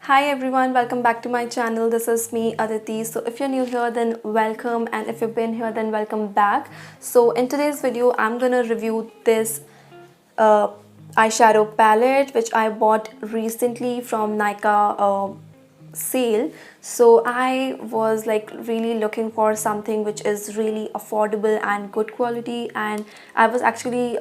Hi everyone, welcome back to my channel. This is me, Aditi. So if you're new here, then welcome, and if you've been here, then welcome back. So in today's video, I'm gonna review this uh, eyeshadow palette which I bought recently from Nicka sale. So I was like really looking for something which is really affordable and good quality, and I was actually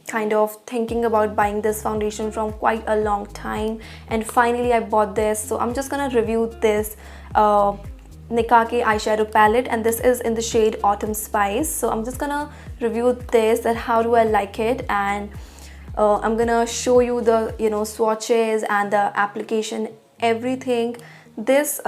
kind of thinking about buying this foundation from quite a long time, and finally I bought this. So I'm just gonna review this Nicka K eyeshadow palette, and this is in the shade Autumn Spice. So I'm just gonna review this, that how do I like it, and I'm gonna show you the swatches and the application, everything. This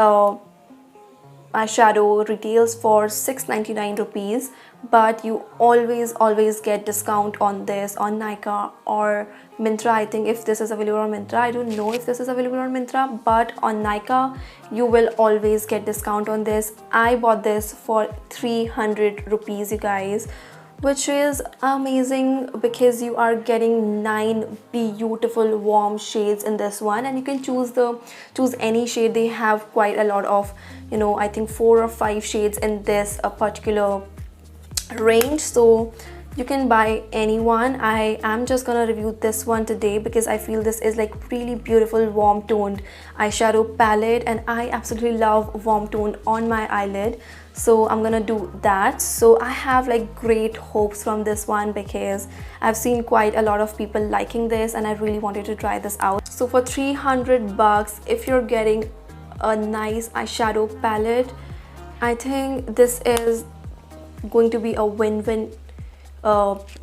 eyeshadow retails for 699 rupees, but you always get discount on this on Nykaa or Myntra. I think if this is available on Myntra, I don't know if this is available on Myntra, but on Nykaa you will always get discount on this. I bought this for 300 rupees, you guys, which is amazing because you are getting 9 beautiful warm shades in this one, and you can choose any shade. They have quite a lot of, I think 4 or 5 shades in this particular range, so you can buy any one. I am just gonna review this one today because I feel this is like really beautiful warm toned eyeshadow palette, and I absolutely love warm tone on my eyelid, so I'm gonna do that. So I have like great hopes from this one because I've seen quite a lot of people liking this, and I really wanted to try this out. So for 300 bucks, if you're getting a nice eyeshadow palette, I think this is going to be a win-win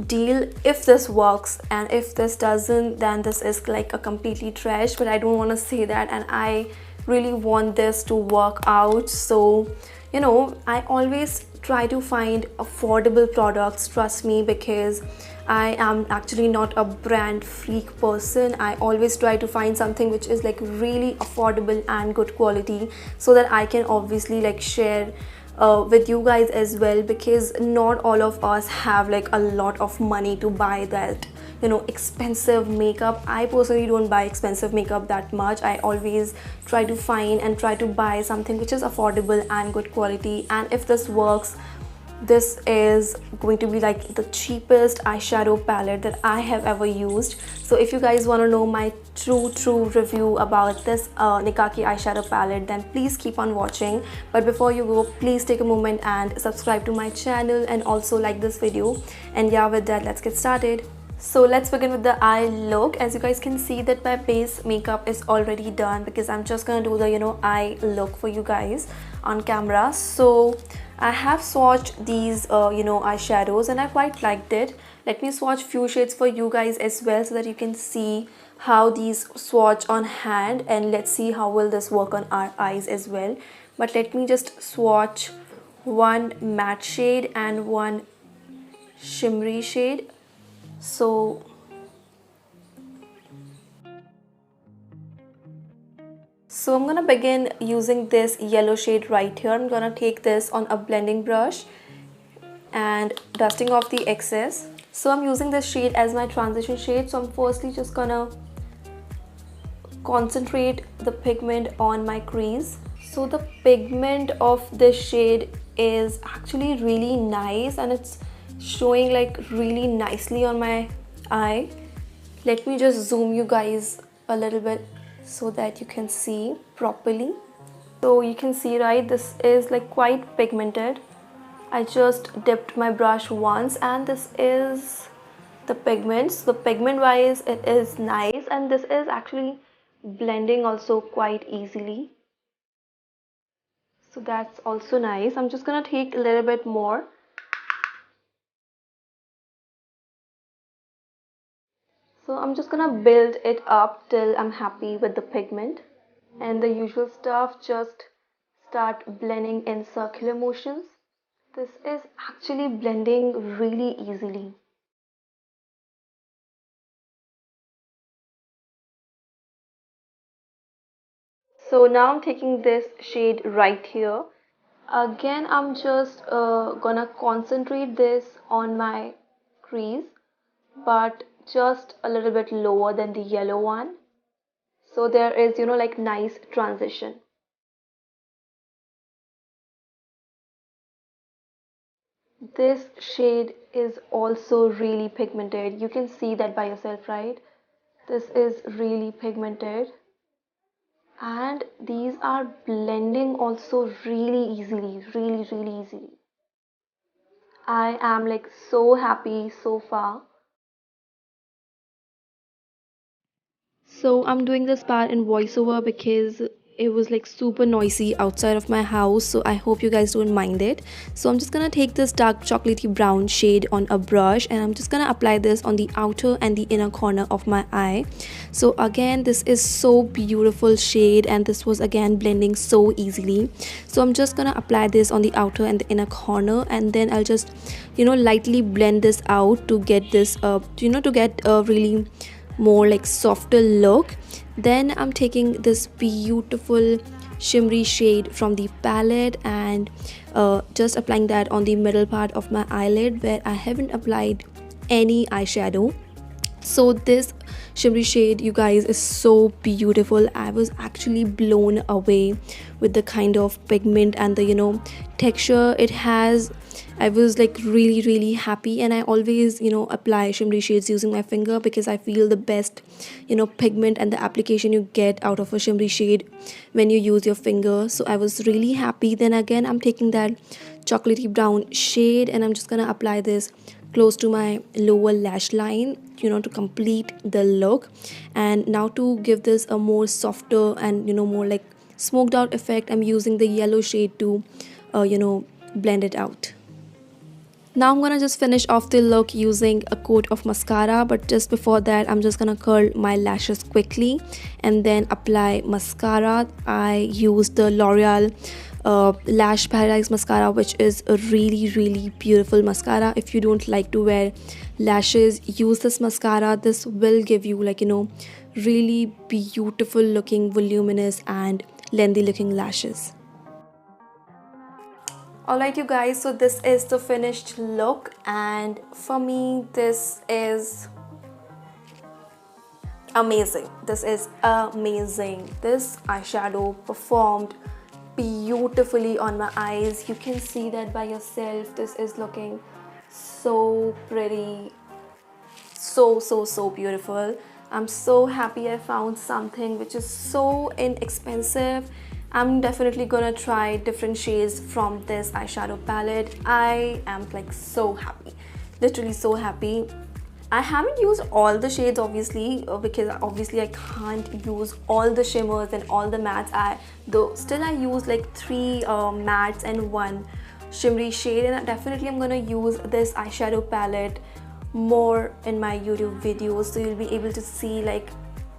deal if this works, and if this doesn't, then this is like a completely trash. But I don't want to say that, and I really want this to work out. So I always try to find affordable products, trust me, because I am actually not a brand freak person. I always try to find something which is like really affordable and good quality, so that I can obviously like share with you guys as well, because not all of us have like a lot of money to buy that expensive makeup. I personally don't buy expensive makeup that much. I always try to find and try to buy something which is affordable and good quality, and if this works, this is going to be like the cheapest eyeshadow palette that I have ever used. So if you guys want to know my true review about this Nicka K eyeshadow palette, then please keep on watching. But before you go, please take a moment and subscribe to my channel, and also like this video. And yeah, with that, let's get started. So let's begin with the eye look. As you guys can see that my base makeup is already done, because I'm just gonna do the eye look for you guys on camera. So I have swatched these eyeshadows, and I quite liked it. Let me swatch few shades for you guys as well, so that you can see how these swatch on hand, and let's see how will this work on our eyes as well. But let me just swatch one matte shade and one shimmery shade. So I'm gonna begin using this yellow shade right here. I'm gonna take this on a blending brush and dusting off the excess. So I'm using this shade as my transition shade. So I'm firstly just gonna concentrate the pigment on my crease. So the pigment of this shade is actually really nice, and it's showing like really nicely on my eye. Let me just zoom you guys a little bit so that you can see properly. So you can see, right, this is like quite pigmented. I just dipped my brush once, and this is the pigment. So the pigment wise, it is nice, and this is actually blending also quite easily. So that's also nice. I'm just gonna take a little bit more. So I'm just gonna build it up till I'm happy with the pigment, and the usual stuff, just start blending in circular motions. This is actually blending really easily. So now I'm taking this shade right here. Again, I'm just gonna concentrate this on my crease, but just a little bit lower than the yellow one. So there is, you know, like nice transition. This shade is also really pigmented. You can see that by yourself, right? This is really pigmented, and these are blending also really easily, really easily. I am like so happy so far. So I'm doing this part in voiceover because it was like super noisy outside of my house, so I hope you guys don't mind it. So I'm just gonna take this dark chocolatey brown shade on a brush, and I'm just gonna apply this on the outer and the inner corner of my eye. So again, this is so beautiful shade, and this was again blending so easily. So I'm just gonna apply this on the outer and the inner corner, and then I'll just, you know, lightly blend this out to get this to get a really more like softer look. Then I'm taking this beautiful shimmery shade from the palette, and just applying that on the middle part of my eyelid where I haven't applied any eyeshadow. So this shimmery shade, you guys, is so beautiful. I was actually blown away with the kind of pigment and the, you know, texture it has. I was like really happy, and I always, you know, apply shimmery shades using my finger because I feel the best, you know, pigment and the application you get out of a shimmery shade when you use your finger. So I was really happy. Then again, I'm taking that chocolatey brown shade, and I'm just gonna apply this close to my lower lash line, you know, to complete the look. And now to give this a more softer and, you know, more like smoked out effect, I'm using the yellow shade to blend it out. Now I'm gonna just finish off the look using a coat of mascara, but just before that I'm just gonna curl my lashes quickly and then apply mascara. I used the L'Oreal Lash Paris mascara, which is a really beautiful mascara. If you don't like to wear lashes, use this mascara. This will give you, like, you know, really beautiful looking, voluminous and lengthy looking lashes. Alright you guys, so this is the finished look, and for me this is amazing. This is amazing. This eyeshadow performed beautifully on my eyes. You can see that by yourself. This is looking so pretty, so beautiful. I'm so happy I found something which is so inexpensive. I'm definitely gonna try different shades from this eyeshadow palette. I am like so happy, literally so happy. I haven't used all the shades obviously, because obviously I can't use all the shimmers and all the mattes. Still I use like 3 mattes and 1 shimmery shade, and definitely I'm gonna use this eyeshadow palette more in my YouTube videos, so you'll be able to see like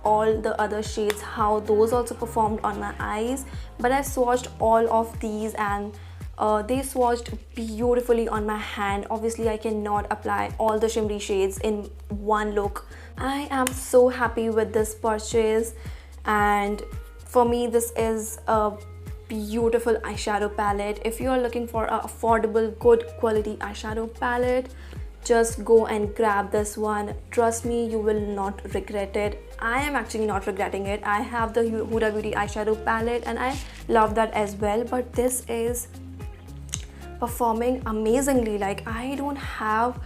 all the other shades, how those also performed on my eyes. But I swatched all of these, and they swatched beautifully on my hand. Obviously I cannot apply all the shimmery shades in one look. I am so happy with this purchase, and for me this is a beautiful eyeshadow palette. If you are looking for an affordable, good quality eyeshadow palette, just go and grab this one. Trust me, you will not regret it. I am actually not regretting it. I have the Huda Beauty eyeshadow palette and I love that as well, but this is performing amazingly. Like, I don't have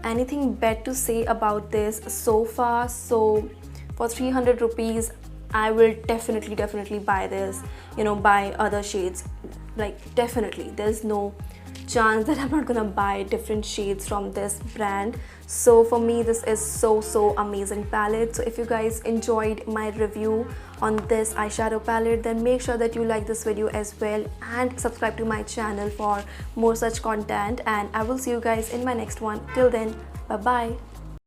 anything bad to say about this so far. So for 300 rupees I will definitely buy this, you know, buy other shades. Like, definitely, there's no chance that I'm not gonna buy different shades from this brand. So for me this is so amazing palette. So if you guys enjoyed my review on this eyeshadow palette, then make sure that you like this video as well and subscribe to my channel for more such content, and I will see you guys in my next one. Till then, bye bye.